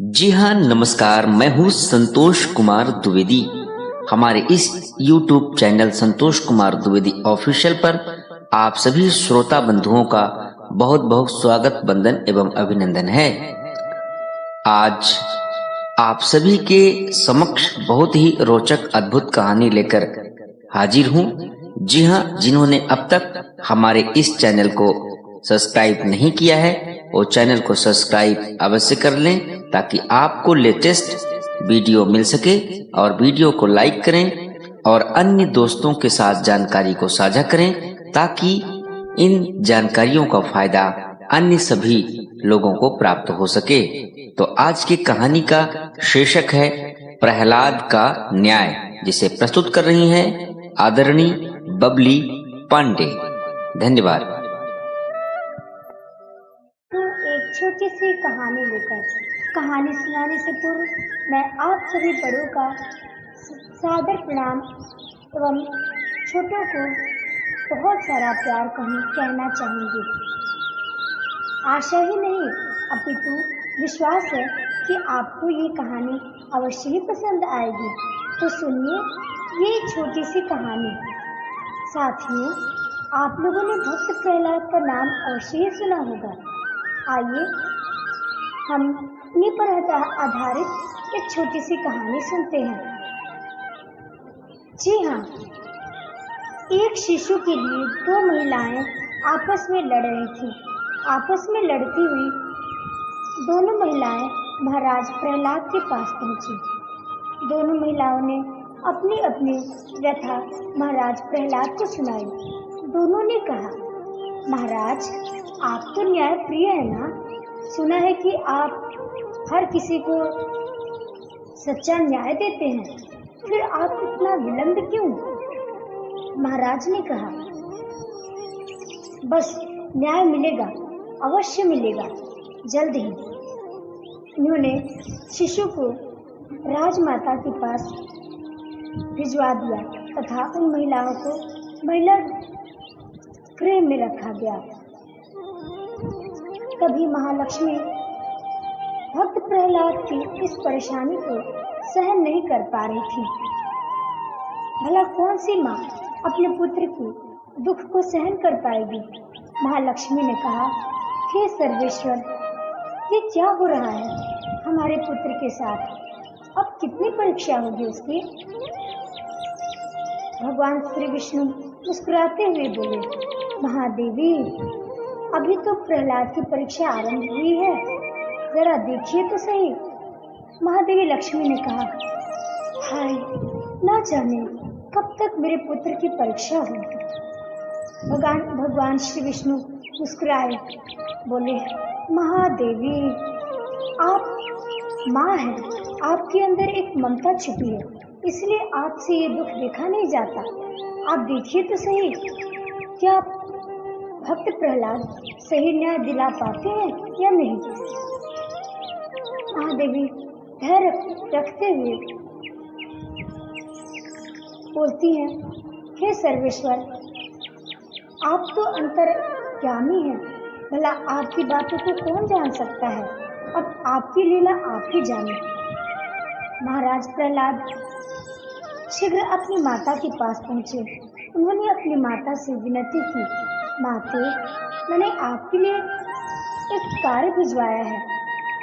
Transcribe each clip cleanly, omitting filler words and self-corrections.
जी हाँ, नमस्कार। मैं हूँ संतोष कुमार द्विवेदी। हमारे इस YouTube channel Santosh Kumar Dwivedi official पर आप सभी श्रोता बंधुओं का बहुत बहुत स्वागत, वंदन एवं अभिनंदन है। आज आप सभी के समक्ष बहुत ही रोचक अद्भुत कहानी लेकर हाजिर हूँ। जी हाँ, जिन्होंने अब तक हमारे इस चैनल को सब्सक्राइब नहीं किया है वो चैनल को सब्सक्राइब अवश्य कर लें ताकि आपको लेटेस्ट वीडियो मिल सके, और वीडियो को लाइक करें और अन्य दोस्तों के साथ जानकारी को साझा करें ताकि इन जानकारियों का फायदा अन्य सभी लोगों को प्राप्त हो सके। तो आज की कहानी का शीर्षक है प्रहलाद का न्याय, जिसे प्रस्तुत कर रही हैं आदरणीय बबली पांडे। धन्यवाद। एक छोटी सी कहानी लेकर कहानी सुनाने से पूर्व मैं आप सभी बड़ों का सादर प्रणाम एवं छोटों को बहुत सारा प्यार कहना चाहूँगी। आशा ही नहीं अपितु विश्वास है कि आपको ये कहानी अवश्य ही पसंद आएगी। तो सुनिए ये छोटी सी कहानी। साथियों, आप लोगों ने भक्त प्रहलाद का नाम अवश्य ही सुना होगा। आइए हम उन्हीं पर आधारित एक छोटी सी कहानी सुनते हैं। जी हाँ, एक शिशु के लिए दो महिलाएं आपस में लड़ रही थीं। आपस में लड़ती हुई दोनों महिलाएं महाराज प्रहलाद के पास पहुंची। दोनों महिलाओं ने अपनी अपनी व्यथा महाराज प्रहलाद को सुनाई। दोनों ने कहा, महाराज आप तो न्याय प्रिय है ना, सुना है कि आप हर किसी को सच्चा न्याय देते हैं, फिर आप इतना विलंब क्यों? महाराज ने कहा, बस न्याय मिलेगा, अवश्य मिलेगा, जल्द ही। उन्होंने शिशु को राजमाता के पास भिजवा दिया तथा उन महिलाओं को महिला गृह में रखा गया। तभी महालक्ष्मी भक्त प्रहलाद की इस परेशानी को सहन नहीं कर पा रही थी। भला कौन सी माँ अपने पुत्र की दुख को सहन कर पाएगी? महालक्ष्मी ने कहा, हे सर्वेश्वर, ये क्या हो रहा है हमारे पुत्र के साथ? अब कितनी परीक्षा होगी उसकी? भगवान श्री विष्णु मुस्कुराते हुए बोले, महादेवी, अभी तो प्रहलाद की परीक्षा आरंभ हुई है, जरा देखिए तो सही। महादेवी लक्ष्मी ने कहा, हाय, ना जाने कब तक मेरे पुत्र की परीक्षा होगी। भगवान श्री विष्णु मुस्कुराए, बोले, महादेवी, आप माँ हैं, आपके अंदर एक ममता छुपी है, इसलिए आपसे ये दुख देखा नहीं जाता। आप देखिए तो सही, क्या भक्त प्रहलाद सही न्याय दिला पाते हैं या नहीं? महादेवी धैर्य रखते हुए बोलती हैं, हे सर्वेश्वर, आप तो अंतर्यामी हैं, भला आपकी बातों को कौन जान सकता है? अब आपकी लीला आप ही जाने। महाराज प्रहलाद शीघ्र अपनी माता के पास पहुंचे। उन्होंने अपनी माता से विनती की, माते, मैंने आपके लिए एक कार्य भिजवाया है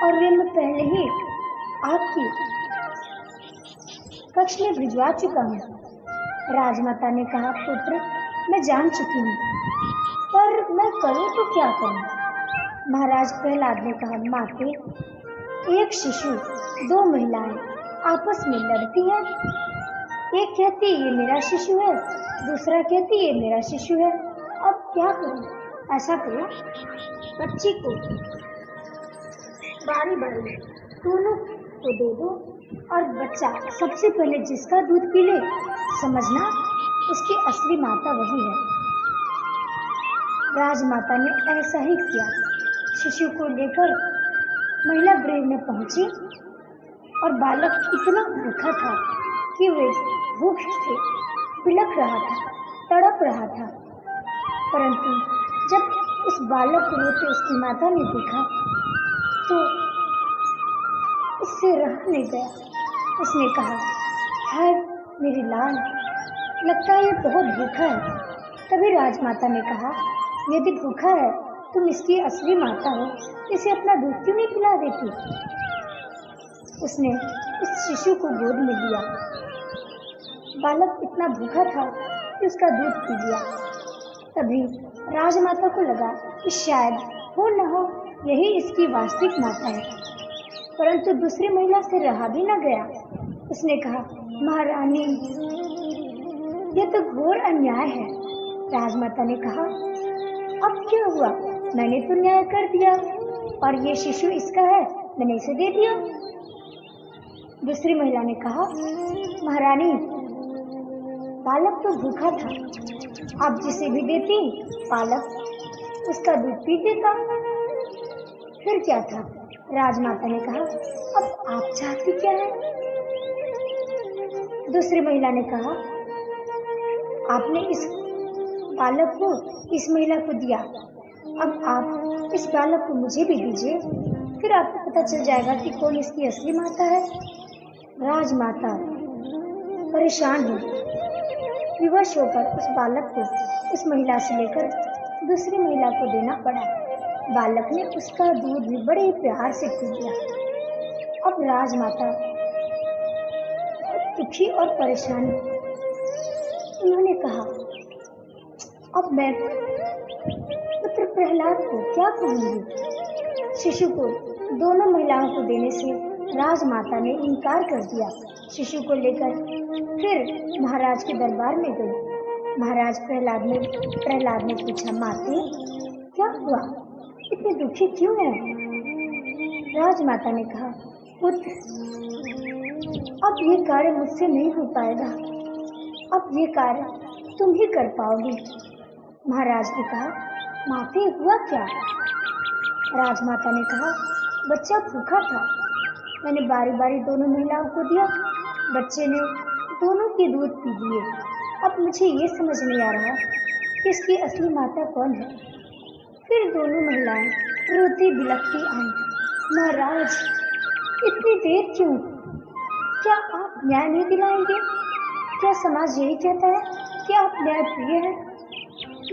और वे मैं पहले ही आपकी कक्ष में भिजवा चुका हूँ। राजमाता ने कहा, पुत्र, मैं जान चुकी हूँ, पर मैं करूँ तो क्या करूँ? महाराज प्रहलाद ने कहा, माते, एक शिशु, दो महिलाएं आपस में लड़ती हैं। एक कहती ये मेरा शिशु है, दूसरा कहती ये मेरा शिशु है। अब क्या करूं? ऐसा करो, बच्ची को बारी बारी दोनों को दे दो और बच्चा सबसे पहले जिसका दूध पी ले, समझना उसकी असली माता वही है। राजमाता ने ऐसा ही किया। शिशु को लेकर महिला गृह में पहुंची और बालक इतना भूखा था कि वे भूख से बिलख रहा था, तड़प रहा था। परंतु जब उस बालक को रोते उसकी माता ने देखा तो उससे रहा नहीं गया। उसने कहा, हाय मेरी लाल, लगता है ये बहुत भूखा है। तभी राजमाता ने कहा, यदि भूखा है तुम इसकी असली माता हो, इसे अपना दूध क्यों नहीं पिला देती। उसने उस शिशु को गोद में लिया। बालक इतना भूखा था कि उसका दूध पी लिया। तभी राजमाता को लगा कि शायद हो न हो यही इसकी वास्तविक माता है, परंतु दूसरी महिला से रहा भी न गया। उसने कहा, महारानी, यह तो घोर अन्याय है। राजमाता ने कहा, अब क्या हुआ, मैंने तो न्याय कर दिया और ये शिशु इसका है, मैंने इसे दे दिया। दूसरी महिला ने कहा, महारानी, बालक तो भूखा था, आप जिसे भी देती बालक उसका दूध पी देता, फिर क्या था। राजमाता ने कहा, अब आप चाहती क्या है। दूसरी महिला ने कहा, आपने इस बालक को इस महिला को दिया, अब आप इस बालक को मुझे भी दीजिए, फिर आपको पता चल जाएगा कि कौन इसकी असली माता है। राजमाता परेशान हुई, विवश होकर उस बालक को उस महिला से लेकर दूसरी महिला को देना पड़ा। बालक ने उसका दूध भी बड़े प्यार से पी लिया। अब राजमाता दुखी और परेशान, उन्होंने कहा, अब मैं पुत्र प्रहलाद को क्या कहूँगी। शिशु को दोनों महिलाओं को देने से राजमाता ने इनकार कर दिया। शिशु को लेकर फिर महाराज के दरबार में गई। महाराज प्रहलाद ने पूछा, माते क्या हुआ, इतने दुखी क्यों है। राजमाता ने कहा, पुत्र, अब ये कार्य मुझसे नहीं हो पाएगा, अब ये कार्य तुम ही कर पाओगी। महाराज ने कहा, माते हुआ क्या। राजमाता ने कहा, बच्चा भूखा था, मैंने बारी बारी दोनों महिलाओं को दिया, बच्चे ने दोनों के दूध पी लिए। अब मुझे ये समझ नहीं आ रहा कि इसकी असली माता कौन है। फिर दोनों महिलाएं रोती बिलखती आईं। महाराज, इतनी देर क्यों, क्या आप न्याय नहीं दिलाएंगे। क्या समाज यही कहता है कि आप न्याय प्रिय हैं।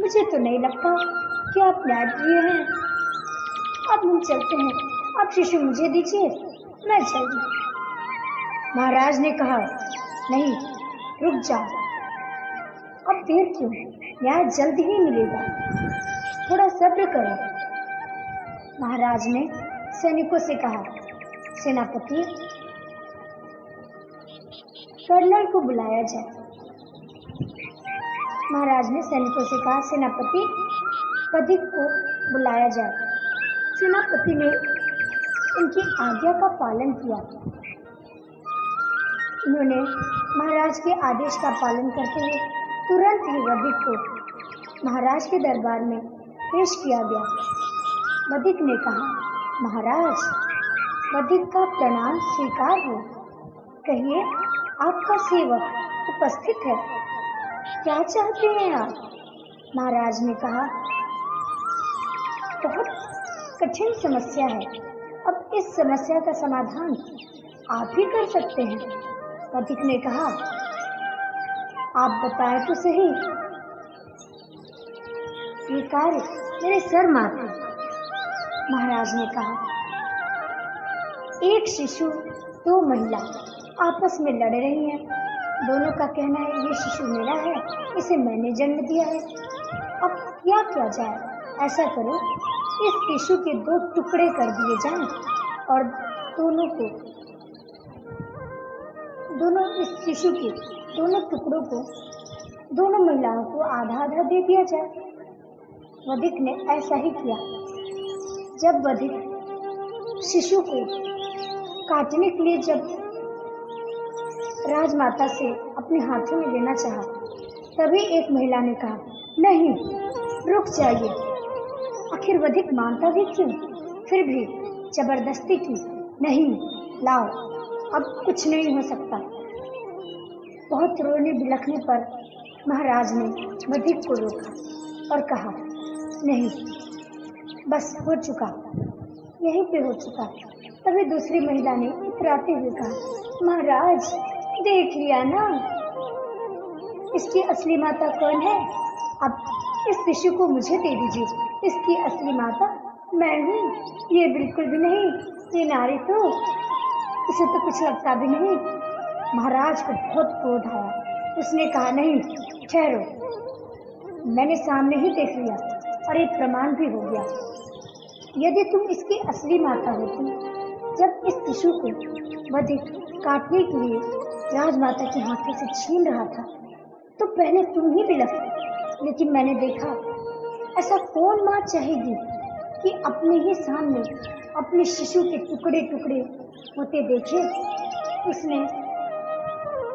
मुझे तो नहीं लगता कि आप न्याय प्रिय हैं। अब हम चलते हैं, आप शिशु मुझे दीजिए, मैं चलूं। महाराज ने कहा, नहीं, रुक जाओ, अब देर क्यों, न्याय जल्द ही मिलेगा, थोड़ा सब्र करो। महाराज ने सैनिकों से कहा, सेनापति, कर्नल को बुलाया जाए। महाराज ने सैनिकों से कहा, सेनापति पदिक को बुलाया जाए। सेनापति ने उनकी आज्ञा का पालन किया। उन्होंने महाराज के आदेश का पालन करते हुए तुरंत ही वधिक को महाराज के दरबार में पेश किया गया। वधिक ने कहा, महाराज, वधिक का प्रणाम स्वीकार हो। कहिए, आपका सेवक उपस्थित है, क्या चाहते हैं आप। महाराज ने कहा, बहुत कठिन समस्या है, अब इस समस्या का समाधान आप ही कर सकते हैं। वधिक ने कहा, आप बताएं तो सही, ये कार्य मेरे सर माथे। महाराज ने कहा, एक शिशु दो महिला आपस में लड़ रही हैं, दोनों का कहना है ये शिशु मेरा है, इसे मैंने जन्म दिया है। अब क्या किया जाए। ऐसा करो, इस शिशु के दो टुकड़े कर दिए जाएं और दोनों इस शिशु के दोनों टुकड़ों को दोनों महिलाओं को आधा आधा दे दिया जाए। वधिक ने ऐसा ही किया। जब वधिक शिशु को काटने के लिए जब राजमाता से अपने हाथों में लेना चाहा, तभी एक महिला ने कहा, नहीं, रुक जाइए। आखिर वधिक मानता भी क्यों। फिर भी जबरदस्ती की, नहीं, लाओ, अब कुछ नहीं हो सकता। बहुत रोने बिलखने पर महाराज ने वधिक को रोका और कहा, नहीं, बस हो चुका, यहीं पे हो चुका, तभी दूसरी महिला ने इतराते हुए कहा, महाराज देख लिया ना, इसकी असली माता कौन है? अब इस शिशु को मुझे दे दीजिए, इसकी असली माता मैं हूँ। ये बिल्कुल भी नहीं, ये नारी तो, इसे तो कुछ लगता भी नहीं। महाराज को बहुत क्रोध आया। उसने कहा, नहीं ठहरो, मैंने सामने ही देख लिया और एक प्रमाण भी हो गया। यदि तुम इसकी असली माता होती, जब इस शिशु को वध काटने के लिए राजमाता के हाथों से छीन रहा था, तो पहले तुम ही बिलखती। लेकिन मैंने देखा, ऐसा कौन माँ चाहेगी कि अपने ही सामने अपने शिशु के टुकड़े टुकड़े होते देखे। उसने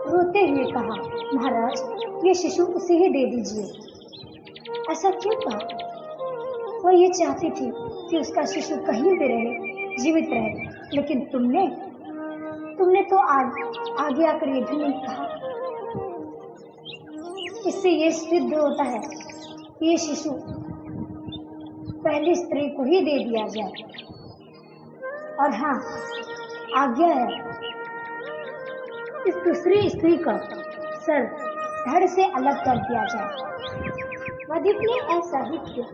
रोते हुए कहा, महाराज ये शिशु उसे ही दे दीजिए। ऐसा क्यों कहा? वो ये चाहती थी कि उसका शिशु कहीं भी रहे, जीवित रहे, लेकिन तुमने तो आगे आकर ये भी नहीं कहा। इससे ये सिद्ध होता है कि ये शिशु पहली स्त्री को ही दे दिया जाए। और हाँ, आज्ञा है इस दूसरी स्त्री का सर धड़ से अलग कर दिया जाए। वधिक ने ऐसा ही किया।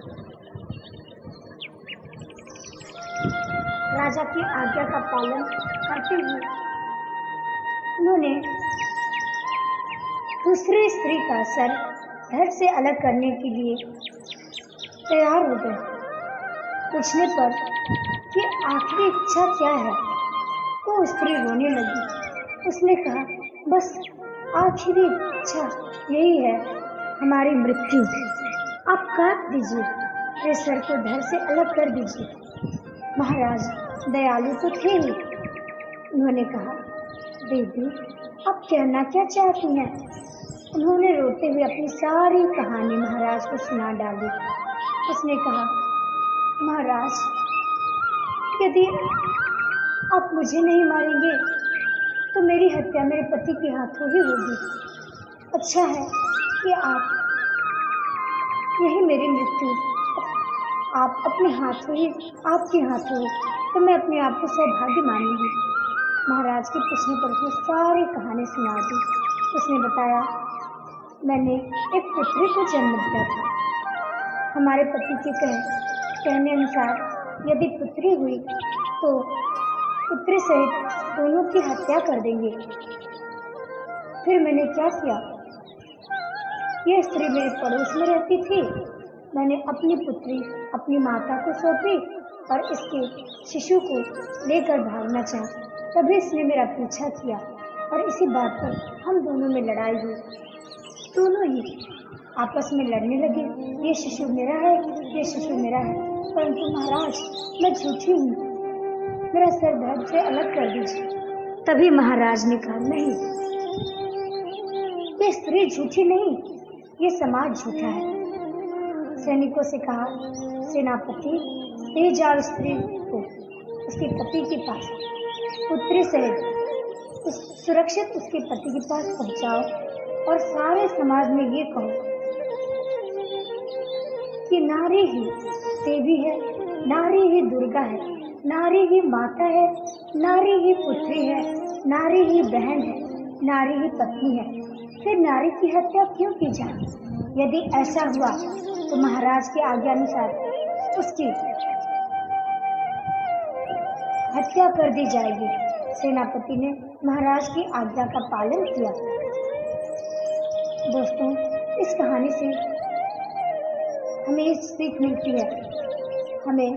राजा की आज्ञा का पालन करते हुए उन्होंने दूसरी स्त्री का सर धड़ से अलग करने के लिए तैयार हो गए। पूछने पर कि आखिरी इच्छा क्या है, तो स्त्री रोने लगी। उसने कहा, बस आखिरी इच्छा यही है, हमारी मृत्यु। आप काट दीजिए, मेरे सर को धड़ से अलग कर दीजिए। महाराज दयालु तो थे ही। उन्होंने कहा, देवी आप कहना क्या चाहती हैं? उन्होंने रोते हुए अपनी सारी कहानी महाराज को सुना डाली। उसने कहा, महाराज यदि आप मुझे नहीं मारेंगे तो मेरी हत्या मेरे पति के हाथों ही होगी। अच्छा है कि आप यही मेरी मृत्यु आप अपने हाथों ही, आपके हाथों ही, तो मैं अपने आप को सौभाग्य मानूंगी। महाराज के पूछने पर उसने सारी कहानी सुना दी। उसने बताया, मैंने एक पुत्री को जन्म दिया था। हमारे पति के कहने अनुसार यदि पुत्री हुई तो पुत्री सहित दोनों की हत्या कर देंगे। फिर मैंने क्या किया, यह स्त्री मेरे पड़ोस में रहती थी। मैंने अपनी पुत्री अपनी माता को सौंपी और इसके शिशु को लेकर भागना चाहा। तभी इसने मेरा पीछा किया और इसी बात पर हम दोनों में लड़ाई हुई। दोनों ही आपस में लड़ने लगे, ये शिशु मेरा है, ये शिशु मेरा है। परंतु महाराज मैं झूठी हूँ, मेरा सर धड़ से अलग कर दीजिए। तभी महाराज ने कहा, नहीं, ये स्त्री झूठी नहीं, ये समाज झूठा है। सैनिकों से कहा, सेनापति ले जाओ स्त्री को उसके पति के पास, पुत्री सहित सुरक्षित उसके पति के पास पहुंचाओ और सारे समाज में ये कहो कि नारी ही देवी है, नारी ही दुर्गा है, नारी ही माता है, नारी ही पुत्री है, नारी ही बहन है, नारी ही पत्नी है। फिर नारी की हत्या क्यों की जाए? यदि ऐसा हुआ तो महाराज की आज्ञा अनुसार उसकी हत्या कर दी जाएगी। सेनापति ने महाराज की आज्ञा का पालन किया। दोस्तों, इस कहानी से हमें सीख मिलती है, हमें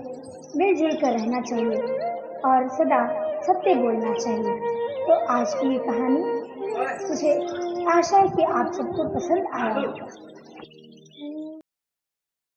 मिलजुल कर रहना चाहिए और सदा सत्य बोलना चाहिए। तो आज की ये कहानी मुझे आशा है कि आप सबको पसंद आया।